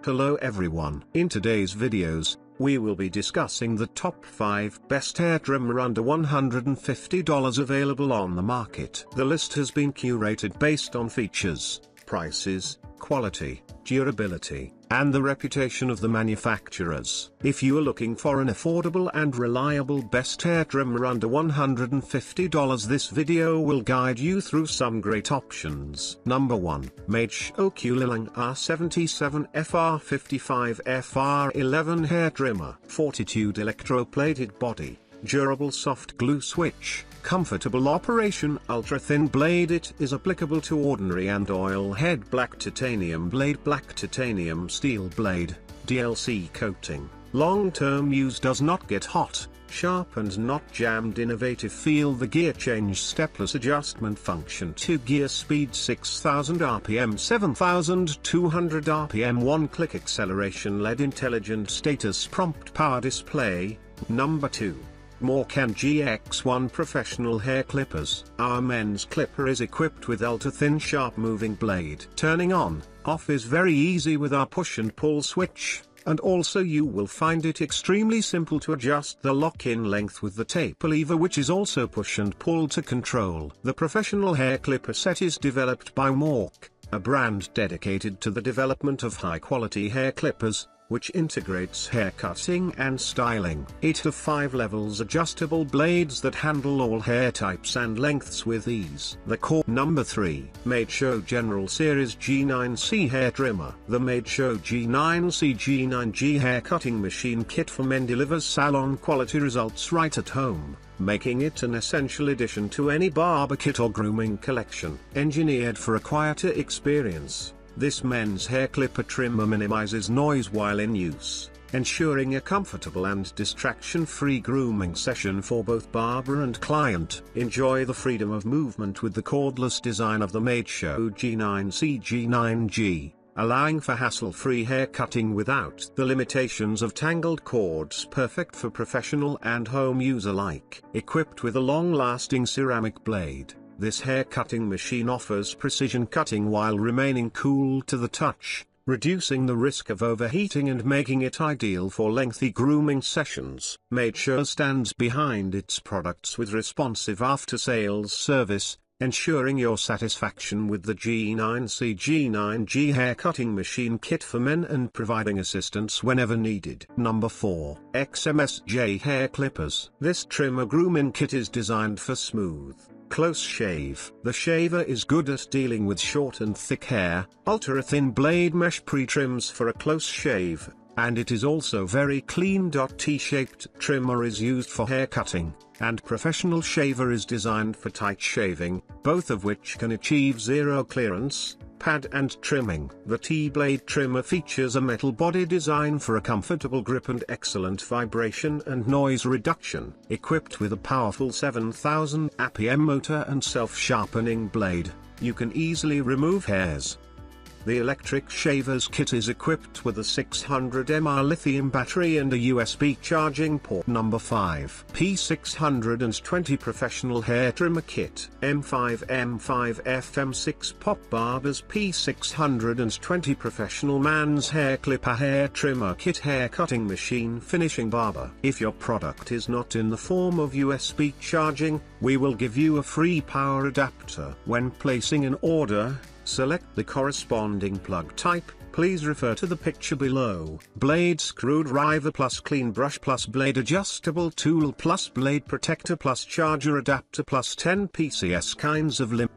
Hello everyone. In today's videos, we will be discussing the top 5 best hair trimmer under $150 available on the market. The list has been curated based on features, prices, quality, durability, and the reputation of the manufacturers. If you are looking for an affordable and reliable best hair trimmer under $150, this video will guide you through some great options. Number 1. Madeshow Kulilang R77 FR55 FR11 Hair Trimmer. Fortitude electroplated body, durable soft glue switch, comfortable operation, ultra-thin blade. It is applicable to ordinary and oil head. Black titanium blade, black titanium steel blade, DLC coating. Long-term use does not get hot, sharp and not jammed. Innovative feel. The gear change stepless adjustment function. 2 gear speed, 6000 rpm, 7200 rpm. 1-click acceleration. LED intelligent status prompt. Power display. Number 2. WMARK GX1 Professional Hair Clippers. Our men's clipper is equipped with ultra-thin sharp moving blade. Turning on, off is very easy with our push and pull switch, and also you will find it extremely simple to adjust the lock-in length with the taper lever, which is also push and pull to control. The professional hair clipper set is developed by WMARK, a brand dedicated to the development of high-quality hair clippers, which integrates hair cutting and styling. 8 to 5 levels adjustable blades that handle all hair types and lengths with ease. The core. Number 3. Madeshow General Series G9C Hair Trimmer. The Madeshow G9C G9G hair cutting machine kit for men delivers salon quality results right at home, making it an essential addition to any barber kit or grooming collection. Engineered for a quieter experience, this men's hair clipper trimmer minimizes noise while in use, ensuring a comfortable and distraction-free grooming session for both barber and client. Enjoy the freedom of movement with the cordless design of the Madeshow G9C G9G, allowing for hassle-free hair cutting without the limitations of tangled cords. Perfect for professional and home use alike. Equipped with a long-lasting ceramic blade, this hair cutting machine offers precision cutting while remaining cool to the touch, reducing the risk of overheating and making it ideal for lengthy grooming sessions. Madeshow stands behind its products with responsive after-sales service, ensuring your satisfaction with the G9C G9G hair cutting machine kit for men and providing assistance whenever needed. Number 4. XMSJ Hair Clippers. This trimmer grooming kit is designed for smooth, close shave. The shaver is good at dealing with short and thick hair. Ultra-thin blade mesh pre-trims for a close shave, and it is also very clean. T-shaped trimmer is used for hair cutting, and professional shaver is designed for tight shaving, both of which can achieve zero clearance, pad and trimming. The T-blade trimmer features a metal body design for a comfortable grip and excellent vibration and noise reduction. Equipped with a powerful 7000 rpm motor and self-sharpening blade, you can easily remove hairs. The electric shaver's kit is equipped with a 600 mAh lithium battery and a USB charging port. Number 5. P620 Professional Hair Trimmer Kit. M5 FM6 Pop Barbers. P620 Professional Man's Hair Clipper Hair Trimmer Kit. Hair Cutting Machine Finishing Barber. If your product is not in the form of USB charging, we will give you a free power adapter. When placing an order, select the corresponding plug type. Please refer to the picture below. Blade screwdriver plus clean brush plus blade adjustable tool plus blade protector plus charger adapter plus 10 PCS kinds of limb.